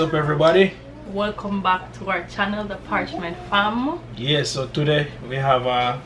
up, everybody? Welcome back to our channel, the Parchment Fam. Yeah, so today we have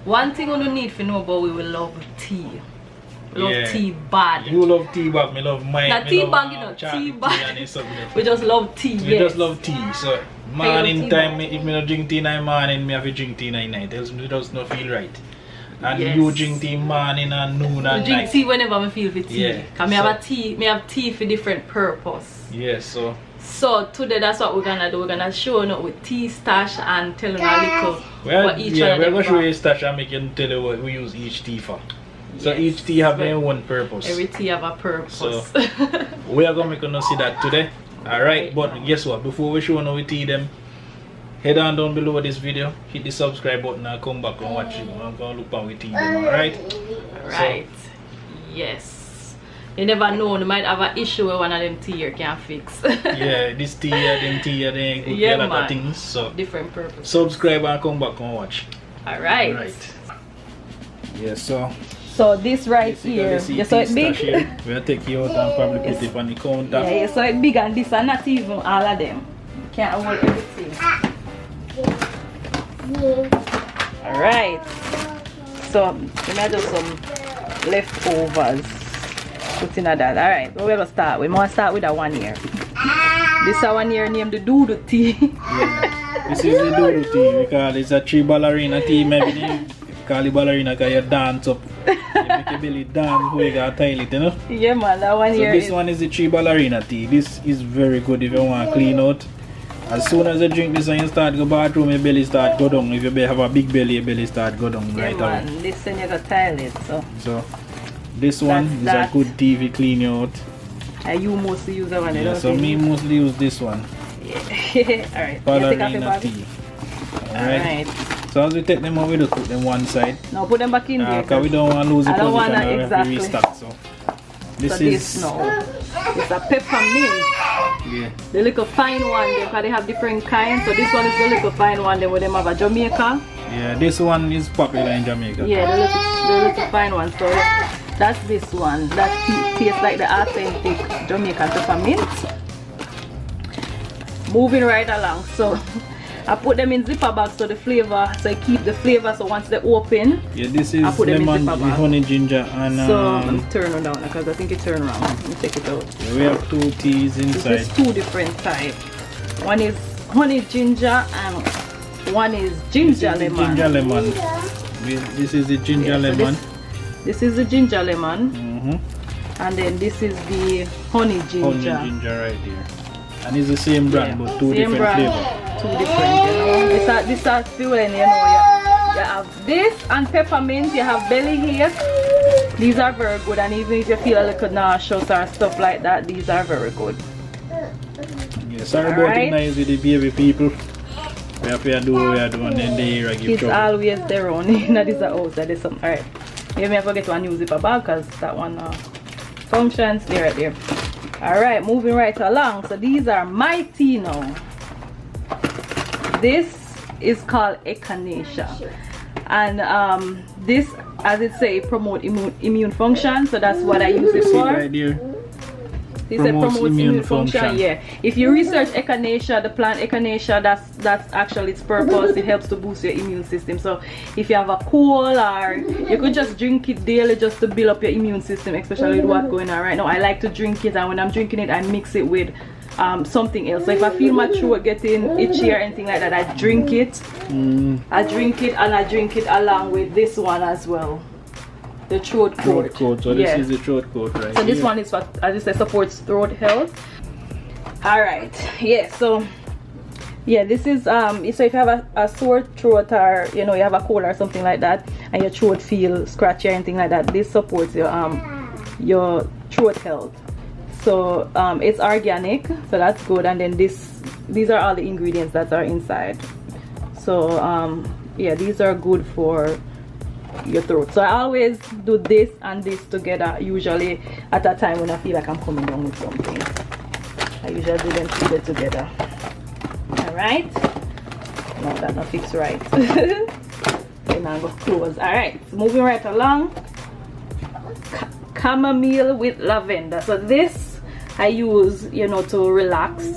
one thing you need to know about, we will love tea. Love tea bad. You love tea bag, me love mine. Not tea bag, you know, tea bad. We just love tea. We just love tea. So morning time, if me not drink tea in the morning, me have to drink tea in the night. Else me does not feel right. And you drink tea morning and noon and night. Drink tea whenever I feel for tea. Yeah. Cause me have tea for different purpose. Yeah, so today that's what we're gonna do. We're gonna show you with tea stash and tell you a little what each we're one of them gonna show you are. stash and make you tell you what we use each tea for. So each tea have their own purpose. Every tea have a purpose. So we are gonna make you see that today. Alright, but guess what? Before we show you we tea them, head on down below this video, hit the subscribe button and come back and watch it. I'm gonna look how we tea them, alright? Right. So, yes. You never know, you might have an issue with one of them tea you can't fix. Yeah, this tea, them tea, they could yeah, a lot of things. So different purpose. Subscribe and come back and watch. Alright. Right. Yeah, so this right here, you saw it big? We'll take you out and probably put it on the counter. Yeah, you saw it big, and this are not even all of them. You can't hold everything. Alright. So we might have some leftovers. Put in that. Alright, where we gonna start? We must start with that one here. This is one here named the doodoo tea. Yeah. This is the doodoo tea because it's a tree ballerina tea. Maybe they call it ballerina because you dance up. You make your belly dance before you got a toilet, you know? Yeah man, that one here. So this one is the tree ballerina tea. This is very good if you want to clean out. As soon as you drink this and you start to go bathroom, your belly start go down. If you have a big belly, your belly start go down right away. This one you got toilet, so this one is a good tea to clean you out. You mostly use that one, yeah, so me mostly use this one. Yeah. Alright. Ballerina tea. Alright. So as we take them out, we just put them one side. No, put them back in there. Because we don't want to lose the position and exactly. we have to restock. So this it's a peppermint. Yeah. The little fine one, because they have different kinds. So this one is the little fine one. Then with them have a Jamaica. Yeah, this one is popular in Jamaica. Yeah, the little fine one. So that's this one. That tastes like the authentic Jamaican peppermint. Moving right along. So I put them in zipper bags so the flavor, so I keep the flavor. So once they open, yeah, this is lemon with honey, ginger, and so let me turn it down because I think it turned around. Let me take it out. Yeah, we have two teas inside. This is two different types. One is honey ginger and one is ginger lemon. Ginger lemon. This is the ginger lemon. This is the ginger lemon. Mm-hmm. And then this is the honey ginger. Honey ginger right here. And it's the same brand, but two different flavors. Two different, you know. This are fueling, you know. You have this and peppermint. You have belly haze. These are very good, and even if you feel a little nauseous or stuff like that, these are very good. Yeah, sorry about it nice with the baby people. We have to do what we are doing, and then they give it's trouble. always their own. That is the outside. There's some. Alright. You may forget one new zipper bag because that one functions. There, right there. Alright, moving right along. So these are my tea now. This is called echinacea, and this, as it say, promote immune function. So that's what I use it for. Right there. This promotes immune function. Yeah. If you research echinacea, the plant echinacea, that's actually its purpose. It helps to boost your immune system. So if you have a cold, or you could just drink it daily just to build up your immune system, especially with what's going on right now. I like to drink it, and when I'm drinking it, I mix it with something else. So if I feel my throat getting itchy or anything like that, I drink it. I drink it, and I drink it along with this one as well. The throat coat. So this is the throat coat, right? So this one is for, as I said, supports throat health. Alright, yeah, so yeah, this is so if you have a sore throat, or you know, you have a cold or something like that, and your throat feels scratchy or anything like that, this supports your throat health. So it's organic, so that's good. And then these are all the ingredients that are inside. So yeah, these are good for your throat. So I always do this and this together, usually at a time when I feel like I'm coming down with something. I usually do them together. Alright, no, that's not fixed right. Then I go close. Alright, so moving right along. Chamomile with lavender. So this I use, you know, to relax,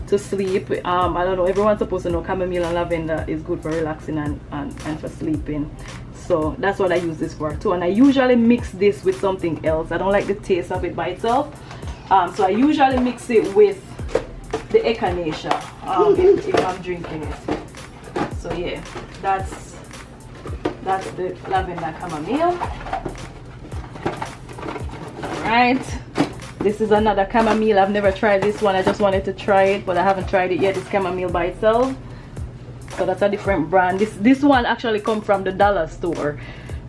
to sleep. I don't know, everyone's supposed to know chamomile and lavender is good for relaxing and for sleeping. So that's what I use this for too. And I usually mix this with something else. I don't like the taste of it by itself. So I usually mix it with the echinacea if I'm drinking it. So yeah, that's the lavender chamomile. Alright, this is another chamomile. I've never tried this one. I just wanted to try it, but I haven't tried it yet. It's chamomile by itself. So that's a different brand. This one actually comes from the dollar store,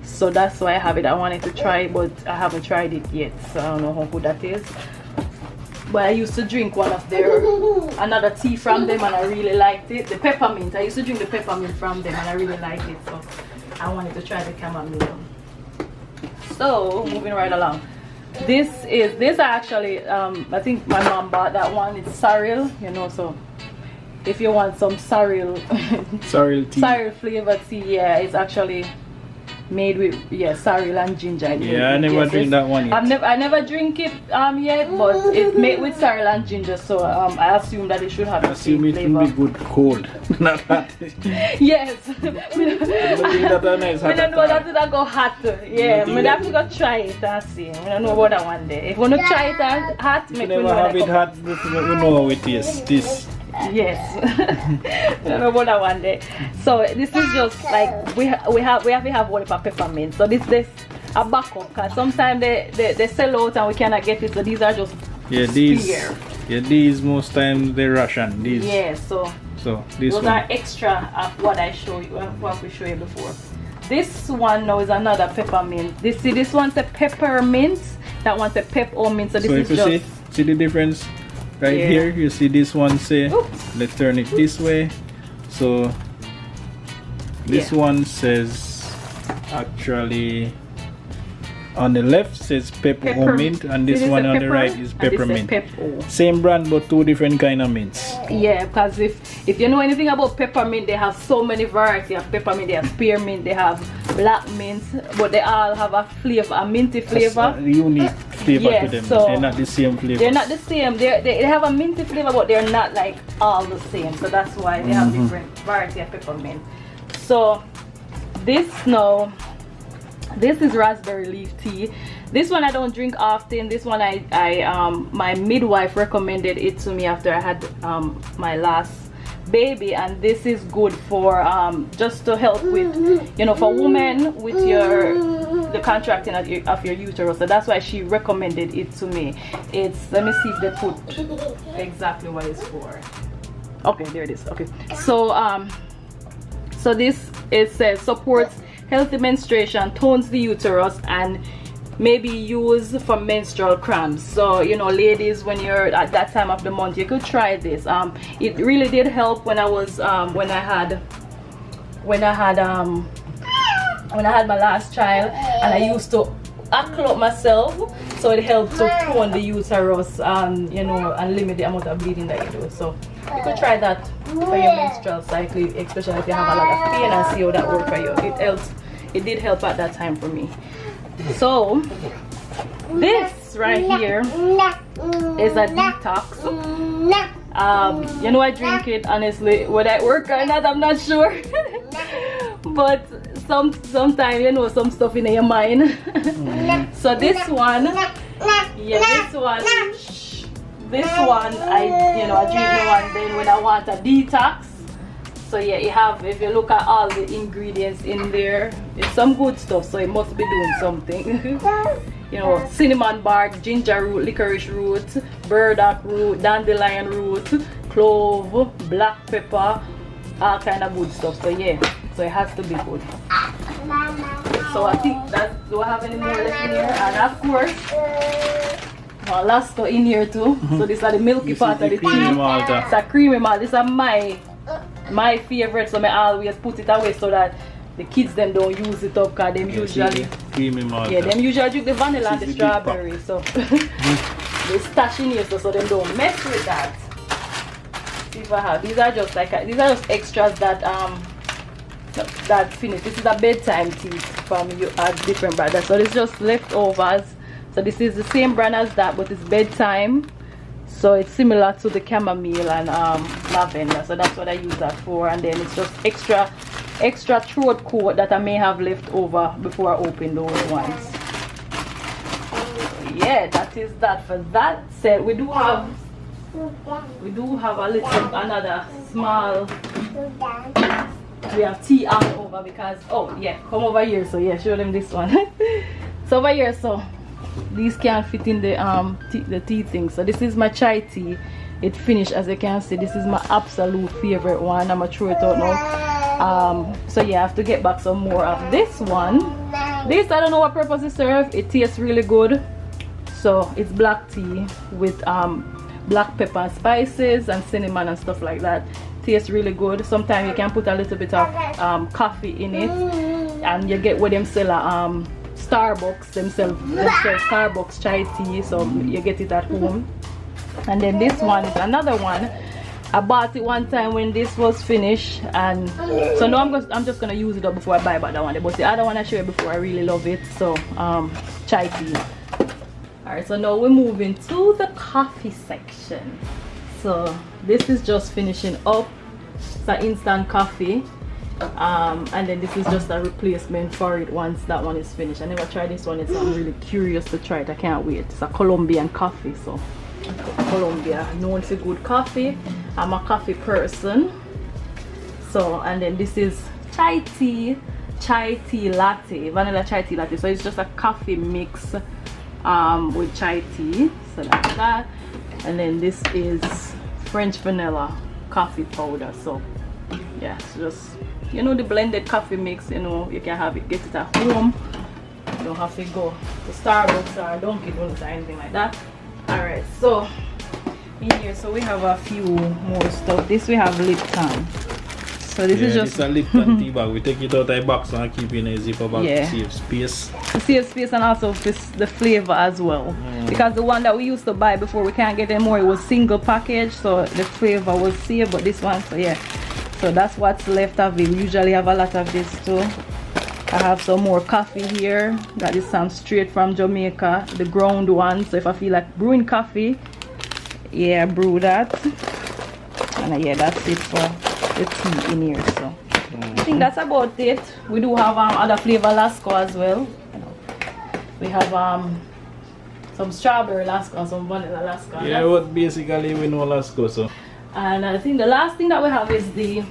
so that's why I have it. I wanted to try it, but I haven't tried it yet, so I don't know how good that is. But I used to drink one of another tea from them, and I really liked it. The peppermint. I used to drink the peppermint from them, and I really liked it, so I wanted to try the chamomile. So moving right along, this actually I think my mom bought that one. It's sorrel, you know, so if you want some sorrel sorrel flavored tea, yeah, it's actually made with sorrel and ginger. I never drink that one yet. I never drink it yet, but it's made with sorrel and ginger, so I assume that it should have the same flavor. It will be good cold, not hot. Yes. I don't know that it'll go hot. Yeah, I have to go try it and see. I don't know about that one day. If you want to try it hot, make me know. Never have it hot, we know how it is. This. Yes. I don't know about that one day. So this is just like we have to have one for peppermint. So this a backup, because sometimes they sell out and we cannot get it. So these are just these most times they Russian. These. Yeah. So this those one are extra of what I show you, what we show you before. This one now is another peppermint. This one's a peppermint. That one's a peppermint. So this is if you see the difference. Right here, you see this one say, let's turn it this way. So this one says, actually, on the left says peppermint, and this one on the right is peppermint. Same brand, but two different kind of mints. Yeah, because if you know anything about peppermint, they have so many varieties of peppermint. They have spearmint, they have black mint, but they all have a flavor, a minty flavor. A unique flavor to them. So they're not the same flavor. They're not the same. They have a minty flavor, but they're not like all the same. So that's why they have different variety of peppermint. So this is raspberry leaf tea. This one I don't drink often. This one my midwife recommended it to me after I had my last baby, and this is good for just to help with, you know, for women with the contracting of your uterus. So that's why she recommended it to me. It's, let me see if they put exactly what it's for. Okay, there it is. Okay, so so this, it says supports healthy menstruation, tones the uterus, and maybe use for menstrual cramps. So, you know, ladies, when you're at that time of the month, you could try this. It really did help when I was when I had my last child, and I used to clot myself, so it helped to tone the uterus and, you know, and limit the amount of bleeding that you do. So you could try that for your menstrual cycle, especially if you have a lot of pain, and see how that works for you. It did help at that time for me. So this right here is a detox. You know, I drink it honestly. Would I work or not, I'm not sure. But sometimes, you know, some stuff in your mind. So this one, I drink the one then when I want a detox. So yeah, if you look at all the ingredients in there, it's some good stuff, so it must be doing something. You know, cinnamon bark, ginger root, licorice root, burdock root, dandelion root, clove, black pepper, all kind of good stuff. So yeah, so it has to be good. So I think do I have any more left in here? And of course, Alaska in here too. So these are the milky part of the tea. It's a creamy malt. These are my favorite, so I always put it away so that the kids them don't use it up, because them usually them usually drink the vanilla and the strawberry, so they stash in here so them don't mess with that. See if I have, these are just extras that finish. This is a bedtime tea from you at different brands, so it's just leftovers. So this is the same brand as that, but it's bedtime. So it's similar to the chamomile and lavender, so that's what I use that for. And then it's just extra throat coat that I may have left over before I open those ones. Yeah, that is that for that set. We do have another small. We have tea all over because, oh yeah, come over here. So yeah, show them this one. So over here, so these can't fit in the tea thing. So this is my chai tea. It finished, as you can see. This is my absolute favorite one. I'm gonna throw it out now. So yeah, I have to get back some more of this one. This, I don't know what purpose it serves. It tastes really good. So it's black tea with black pepper and spices and cinnamon and stuff like that. Tastes really good. Sometimes you can put a little bit of coffee in it, and you get what them sell Starbucks themselves Starbucks chai tea, so you get it at home. And then this one is another one. I bought it one time when this was finished, and so now I'm just gonna use it up before I buy back that one. But the other one I showed you before, I really love it. So chai tea. Alright, so now we're moving to the coffee section. So this is just finishing up. It's an instant coffee. And then this is just a replacement for it once that one is finished. I never tried this one, so I'm really curious to try it. I can't wait. It's a Colombian coffee, so Colombia known for good coffee. I'm a coffee person. So, and then this is chai tea latte, vanilla chai tea latte. So it's just a coffee mix with chai tea. So that's that. And then this is French vanilla coffee powder. So yeah, it's just, you know, the blended coffee mix, you know, you can have it, get it at home. You don't have to go to Starbucks or Dunkin' Donuts or anything like that. Alright, so in here, so we have a few more stuff. This we have Lipton. So this is just a Lipton tea bag. We take it out of the box and keep it in a zipper bag to save space. To save space, and also the flavor as well. Because the one that we used to buy before, we can't get anymore, it was single package, so the flavor was saved. But this one, so yeah, so that's what's left of it. We usually have a lot of this too. I have some more coffee here. That is some straight from Jamaica, the ground one. So if I feel like brewing coffee, yeah, brew that. And yeah, that's it for the tea in here. So I think that's about it. We do have other flavor Lasco as well. We have some strawberry Lasco, some vanilla Lasco. Yeah, what basically we know Lasco. So, and I think the last thing that we have is the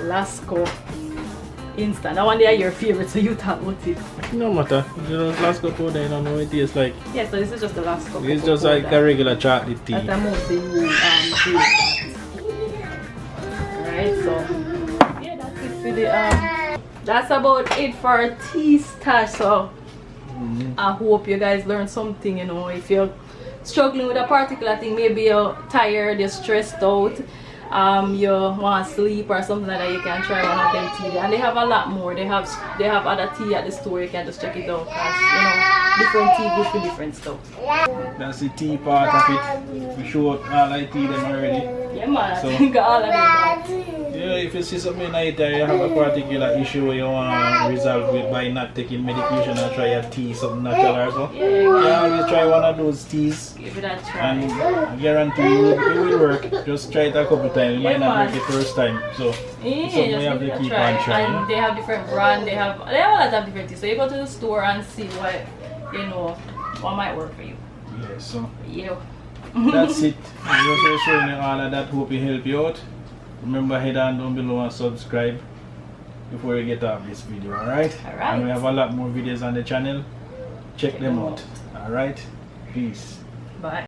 Lasco instant. That one, they are your favorite, so you talk about it. No matter, just Lasco powder, you don't know what it tastes like. Yeah, so this is just the Lasco. It's just like a regular chocolate tea. That I mostly use Alright, so yeah, that's it for the that's about it for our tea stash. So I hope you guys learned something, you know. If you're struggling with a particular thing, maybe you're tired, you're stressed out, you want to sleep or something like that, you can try one of them tea. And they have a lot more. They have other tea at the store. You can just check it out, because you know, different tea good for different stuff. That's the tea part of it. We showed all I tea them already. Yeah man, so, I think all of them. Yeah, if you see something like that, you have a particular issue you want to resolve with by not taking medication, and try a tea, something natural or so. Yeah, you can always try one of those teas. Give it a try. And I guarantee you it will work. Just try it a couple times. It might not work the first time. So it's something you have to keep on trying. And they have different brands. They have a lot of different teas. So you go to the store and see what, you know, what might work for you. Yeah, so yeah. That's it. I'm just showing you all of that. Hope it help you out. Remember, head on down below and subscribe before you get off this video. Alright? And we have a lot more videos on the channel. Check them out. Alright? Peace. Bye.